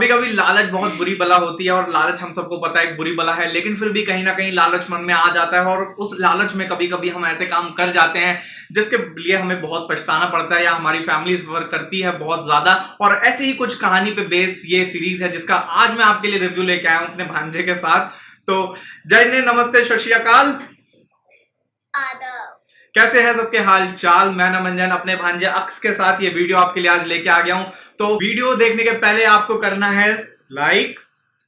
कभी कभी लालच बहुत बुरी बला होती है और लालच हम सबको पता है एक बुरी बला है, लेकिन फिर भी कहीं ना कहीं लालच मन में आ जाता है और उस लालच में कभी कभी हम ऐसे काम कर जाते हैं जिसके लिए हमें बहुत पछताना पड़ता है या हमारी फैमिली सफर करती है बहुत ज्यादा। और ऐसी ही कुछ कहानी पे बेस ये सीरीज है जिसका आज मैं आपके लिए रिव्यू लेके आया हूं अपने भांजे के साथ। तो जय हिंद, नमस्ते, सत श्री अकाल, कैसे हैं सबके हाल चाल। मैं नमंजन अपने भांजे अक्स के साथ ये वीडियो आपके लिए आज लेके आ गया हूं। तो वीडियो देखने के पहले आपको करना है लाइक,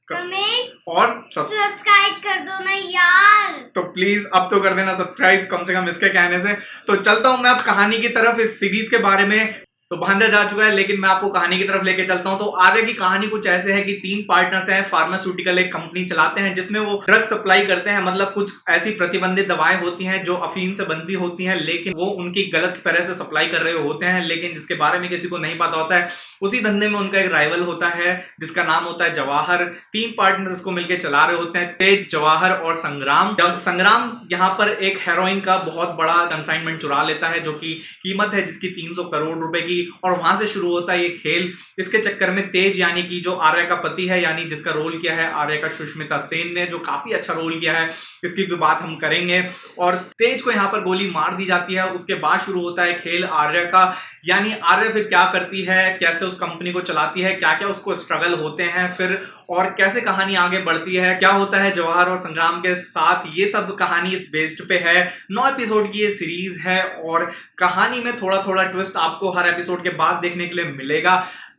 कमेंट और सब्सक्राइब कर दो ना यार। तो प्लीज अब तो कर देना सब्सक्राइब, कम से कम इसके कहने से। तो चलता हूं मैं अब कहानी की तरफ, इस सीरीज के बारे में। तो भांजा जा चुका है लेकिन मैं आपको कहानी की तरफ लेके चलता हूं। तो आगे की कहानी कुछ ऐसे है कि 3 पार्टनर्स हैं, फार्मास्यूटिकल एक कंपनी चलाते हैं जिसमें वो ड्रग सप्लाई करते हैं। मतलब कुछ ऐसी प्रतिबंधित दवाएं होती हैं जो अफीम से बनती होती हैं, लेकिन वो उनकी गलत तरह से सप्लाई कर रहे होते हैं, लेकिन जिसके बारे में किसी को नहीं पता होता है। उसी धंधे में उनका एक राइवल होता है जिसका नाम होता है जवाहर। 3 पार्टनर्स को मिलकर चला रहे होते हैं, तेज, जवाहर और संग्राम। संग्राम यहाँ पर एक हेरोइन का बहुत बड़ा कंसाइनमेंट चुरा लेता है जो कि कीमत है जिसकी 300 करोड़ रुपए की, और वहां से शुरू होता है ये खेल। इसके चक्कर में तेज यानी कि जो आर्या का पति है, यानी जिसका रोल किया है आर्या का सुष्मिता सेन ने, जो काफी अच्छा रोल किया है, इसकी भी बात हम करेंगे। और तेज को यहाँ पर गोली मार दी जाती है। उसके बाद शुरू होता है खेल आर्या का, यानी आर्या फिर क्या करती है, कैसे उस कंपनी को चलाती है, क्या क्या उसको स्ट्रगल होते हैं फिर, और कैसे कहानी आगे बढ़ती है, क्या होता है जवाहर और संग्राम के साथ। ये सब कहानी इस बेस्ड पे है। 9 एपिसोड की ये सीरीज है और कहानी में थोड़ा थोड़ा ट्विस्ट आपको हर एपिसोड के बाद देखने के लिए मिलेगा।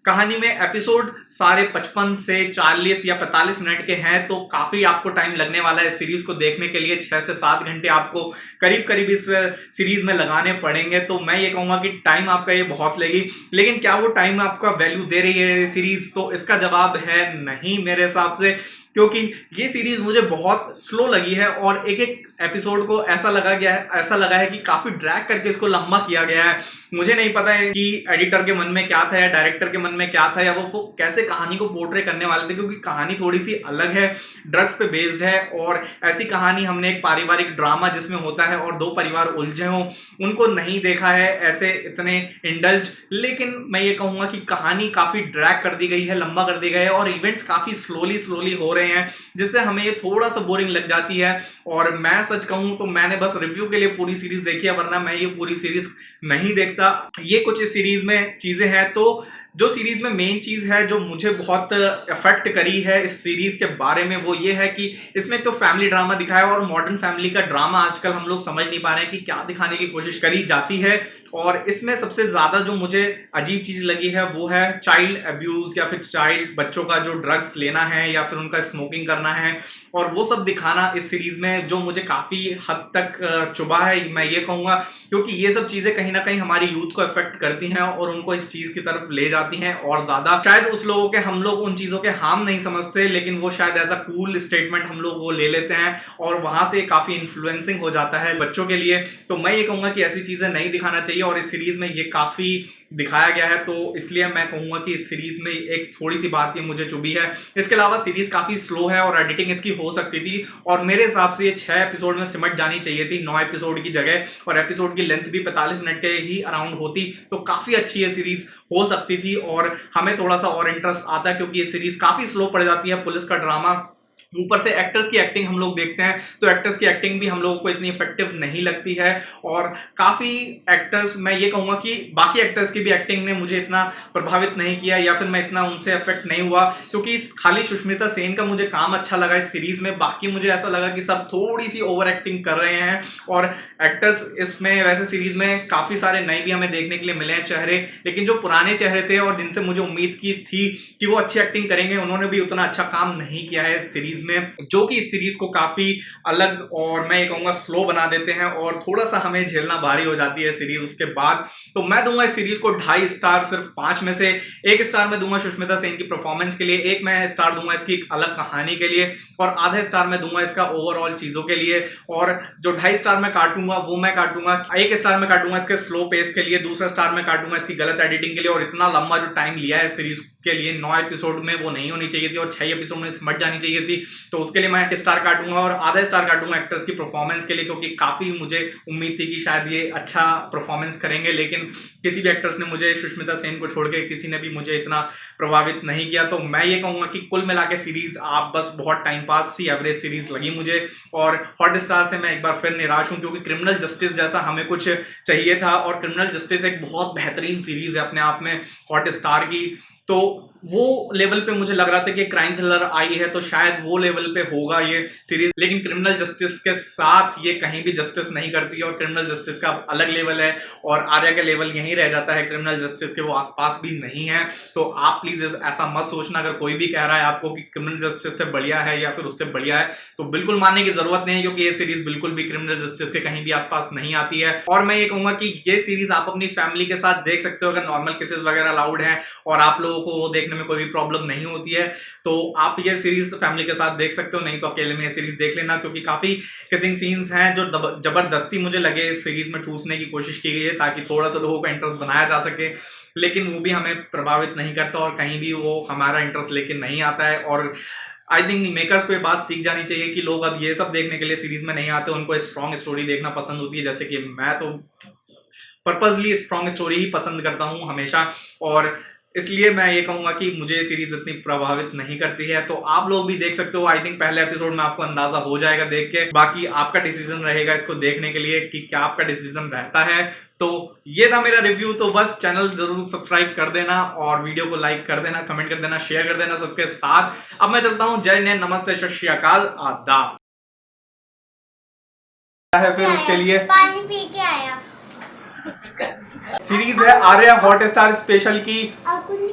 कहानी में एपिसोड सारे 55 से 40 या 45 मिनट के हैं, तो काफी आपको टाइम लगने वाला है इस सीरीज को देखने के लिए। 6 से 7 घंटे आपको करीब करीब इस सीरीज में लगाने पड़ेंगे। तो मैं ये कहूंगा कि टाइम आपका ये बहुत लेगी, लेकिन क्या वो टाइम आपका वैल्यू दे रही है ये सीरीज? तो इसका जवाब है नहीं मेरे हिसाब से, क्योंकि ये सीरीज मुझे बहुत स्लो लगी है और एक एक एपिसोड को ऐसा लगा है कि काफी ड्रैग करके इसको लंबा किया गया है। मुझे नहीं पता है कि एडिटर के मन में क्या था या डायरेक्टर के मन में क्या था, या वो कैसे कहानी को पोर्ट्रे करने वाले थे, क्योंकि कहानी थोड़ी सी अलग है, ड्रग्स पे बेस्ड है। और ऐसी कहानी हमने एक पारिवारिक ड्रामा जिसमें होता है और 2 परिवार उलझे हों, उनको नहीं देखा है ऐसे इतने इंडल्ज। लेकिन मैं ये कहूंगा कि कहानी काफी ड्रैग कर दी गई है, लंबा कर दी गई है, और इवेंट्स काफी स्लोली हो रहे हैं जिससे हमें ये थोड़ा सा बोरिंग लग जाती है। और मैं सच कहूं तो मैंने बस रिव्यू के लिए पूरी सीरीज देखी है, वरना मैं ये पूरी सीरीज नहीं देखता। ये कुछ इस सीरीज में चीजें हैं। तो जो सीरीज में मेन चीज है जो मुझे बहुत इफेक्ट करी है इस सीरीज के बारे में, वो ये है कि इसमें तो फैमिली ड्रामा दिखाया, और मॉडर्न फैमिली का ड्रामा आजकल हम लोग समझ नहीं पा रहे हैं कि क्या दिखाने की कोशिश करी जाती है। और इसमें सबसे ज्यादा जो मुझे अजीब चीज लगी है वो है चाइल्ड अब्यूज, या फिर बच्चों का जो ड्रग्स लेना है या फिर उनका स्मोकिंग करना है, और वो सब दिखाना इस सीरीज में जो मुझे काफी हद तक चुभा है, मैं ये कहूंगा। क्योंकि ये सब चीजें कहीं ना कहीं हमारी यूथ को इफेक्ट करती हैं और उनको इस चीज की तरफ ले जाती हैं और ज्यादा। शायद उस लोगों के, हम लोग उन चीजों के हार्म नहीं समझते, लेकिन वो शायद ऐसा कूल स्टेटमेंट हम लोग वो ले लेते हैं और वहां से काफी इन्फ्लुएंसिंग हो जाता है बच्चों के लिए। तो मैं ये कहूंगा कि ऐसी चीजें नहीं दिखाना चाहिए, और इस सीरीज में ये काफी दिखाया गया है। तो इसलिए मैं कहूंगा कि इस सीरीज में एक थोड़ी सी बात ये मुझे चुभी है। इसके अलावा सीरीज काफी स्लो है और एडिटिंग इसकी हो सकती थी, और मेरे हिसाब से ये 6 एपिसोड में सिमट जानी चाहिए थी 9 एपिसोड की जगह, और एपिसोड की लेंथ भी 45 मिनट के ही अराउंड होती तो काफी अच्छी ये सीरीज हो सकती थी और हमें थोड़ा सा और इंटरेस्ट आता, क्योंकि ये सीरीज काफी स्लो पड़ जाती है। पुलिस का ड्रामा, ऊपर से एक्टर्स की एक्टिंग हम लोग देखते हैं तो एक्टर्स की एक्टिंग भी हम लोगों को इतनी इफेक्टिव नहीं लगती है। और काफ़ी एक्टर्स, मैं ये कहूँगा कि बाकी एक्टर्स की भी एक्टिंग ने मुझे इतना प्रभावित नहीं किया, या फिर मैं इतना उनसे अफेक्ट नहीं हुआ, क्योंकि खाली सुष्मिता सेन का मुझे काम अच्छा लगा इस सीरीज़ में। बाकी मुझे ऐसा लगा कि सब थोड़ी सी ओवर एक्टिंग कर रहे हैं, और एक्टर्स इसमें वैसे सीरीज़ में काफ़ी सारे नए भी हमें देखने के लिए मिले हैं चेहरे, लेकिन जो पुराने चेहरे थे और जिनसे मुझे उम्मीद की थी कि वो अच्छी एक्टिंग करेंगे, उन्होंने भी उतना अच्छा काम नहीं किया है सीरीज में, जो कि इस सीरीज को काफी अलग और मैं ये कहूंगा स्लो बना देते हैं, और थोड़ा सा हमें झेलना भारी हो जाती है सीरीज उसके बाद। तो मैं दूंगा इस सीरीज को 2.5 स्टार, सिर्फ 5 में से 1 स्टार मैं दूंगा सुष्मिता सेन की परफॉर्मेंस के लिए, 1 मैं स्टार दूंगा इसकी एक अलग कहानी के लिए, और आधा स्टार मैं दूंगा इसका ओवरऑल चीजों के लिए। और जो 2.5 स्टार मैं काटूंगा वो मैं काटूंगा, 1 स्टार मैं काटूंगा इसके स्लो पेस के लिए, दूसरा स्टार मैं काटूंगा इसकी गलत एडिटिंग के लिए, और इतना लंबा जो टाइम लिया है सीरीज के लिए 9 एपिसोड में वो नहीं होनी चाहिए थी, और 6 एपिसोड में सिमट जानी चाहिए थी। तो उसके लिए मैं स्टार काटूंगा और आधा स्टार काटूंगा एक्टर्स की परफॉर्मेंस के लिए, क्योंकि काफ़ी मुझे उम्मीद थी कि शायद ये अच्छा परफॉर्मेंस करेंगे, लेकिन किसी भी एक्टर्स ने मुझे, सुष्मिता सेन को छोड़ के किसी ने भी मुझे इतना प्रभावित नहीं किया। तो मैं ये कहूँगा कि कुल मिला के सीरीज़ आप बस बहुत टाइम पास सी एवरेज सीरीज़ लगी मुझे। और हॉटस्टार से मैं एक बार फिर निराश हूँ, क्योंकि क्रिमिनल जस्टिस जैसा हमें कुछ चाहिए था, और क्रिमिनल जस्टिस एक बहुत बेहतरीन सीरीज़ है अपने आप में हॉटस्टार की। तो वो लेवल पे मुझे लग रहा था कि क्राइम थ्रिलर आई है तो शायद वो लेवल पे होगा ये सीरीज, लेकिन क्रिमिनल जस्टिस के साथ ये कहीं भी जस्टिस नहीं करती है, और क्रिमिनल जस्टिस का अलग लेवल है और आर्या का लेवल यहीं रह जाता है, क्रिमिनल जस्टिस के वो आसपास भी नहीं है। तो आप प्लीज ऐसा मत सोचना, अगर कोई भी कह रहा है आपको कि क्रिमिनल जस्टिस से बढ़िया है या फिर उससे बढ़िया है, तो बिल्कुल मानने की जरूरत नहीं है, क्योंकि ये सीरीज बिल्कुल भी क्रिमिनल जस्टिस के कहीं भी आसपास नहीं आती है। और मैं ये कहूंगा कि ये सीरीज आप अपनी फैमिली के साथ देख सकते हो, अगर नॉर्मल केसेस वगैरह अलाउड है और आप लोगों को वो देखने में कोई भी प्रॉब्लम नहीं होती है, तो आप ये सीरीज फैमिली के साथ देख सकते हो, नहीं तो अकेले में ये सीरीज देख लेना, क्योंकि काफी किसिंग सीन्स हैं जो जबरदस्ती मुझे लगे इस सीरीज में ठूसने की कोशिश की गई है, ताकि थोड़ा सा लोगों का इंटरेस्ट बनाया जा सके, लेकिन वो भी हमें प्रभावित नहीं करता और कहीं भी वो हमारा इंटरेस्ट लेके नहीं आता है। और आई थिंक मेकर्स को ये बात सीख जानी चाहिए कि लोग अब ये सब देखने के लिए सीरीज में नहीं आते, उनको स्ट्रॉन्ग स्टोरी देखना पसंद होती है, जैसे कि मैं तो पर्पजली स्ट्रॉन्ग स्टोरी ही पसंद करता हूँ हमेशा, और इसलिए मैं ये कहूंगा कि मुझे सीरीज इतनी प्रभावित नहीं करती है। तो आप लोग भी देख सकते हो, आई थिंक पहले एपिसोड में आपको अंदाजा हो जाएगा देख के, बाकी आपका डिसीजन रहेगा इसको देखने के लिए कि क्या आपका डिसीजन रहता है। तो ये था मेरा रिव्यू, तो बस चैनल जरूर सब्सक्राइब कर देना और वीडियो को लाइक कर देना, कमेंट कर देना, शेयर कर देना सबके साथ। अब मैं चलता हूँ, जय हिंद, नमस्ते, सत श्री अकाल, आदाब। है फिर उसके लिए पानी पी के आया। सीरीज है आर्या हॉटस्टार स्पेशल की आपको नहीं